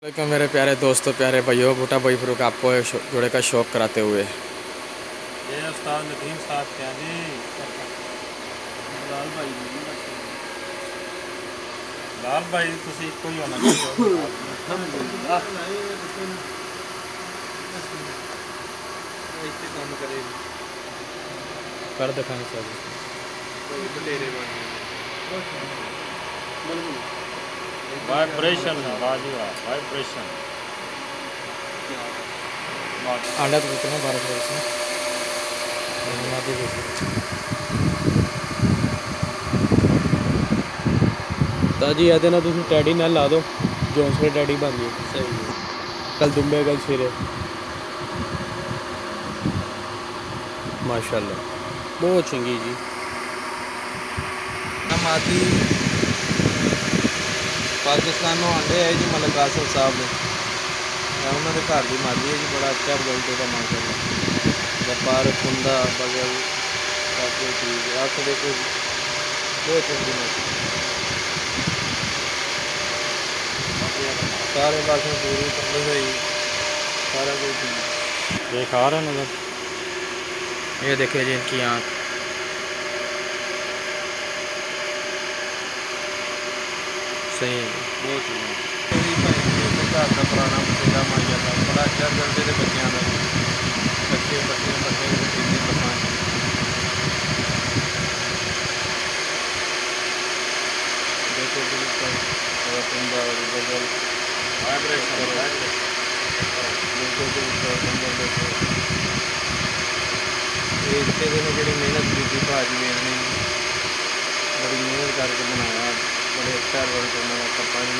वालेकुम मेरे प्यारे दोस्तों, प्यारे भाइयों, भुट्टा भाई फरूक आपको एक जोड़े का शौक कराते हुए। ये उस्ताद नदीम साहब क्या जी लाल भाई तुसी ਇੱਕੋ ਹੀ ਹੋਣਾ ਚਾਹੀਦਾ। ਇੱਥੇ ਕੰਮ ਕਰੇ कर दिखाएं सर। ਕੋਈ ਬਟੇਰੇ वाइब्रेशन बाजी वाइब्रेशन आंडा तो कितना 12 से ताजी आते ना तुम टैडी ना ला दो जोंसले टैडी बन गई सही कल दुम्बे कल सिरे माशाल्लाह बहुत चंगी जी। मादी पाकिस्तानों आंडे है जी मलिक आसिफ साहब ने उन्होंने घर की मादी है जी बड़ा अच्छा रिजल्ट है माशाल्लाह व्यापार खुंदा बगल सब कुछ ठीक है। आप देखो बहुत चंगी मादी सारे पास पूरी तंग सही सारा कुछ देख आ रहा नजर। ये देखिए जी इनकी आँख सही है बहुत घर का पुराना बथेरा माशाल्लाह बड़ा अच्छा रिजल्ट है बच्चों का बच्चे बच्चे बच्चे पसंद देखो बिल्कुल कुंदा और बगल ये इतने दिन जी मेहनत की भाजी ने बड़ी मेहनत करके बनाया बड़े अच्छा रिजल्ट उन्होंने पानी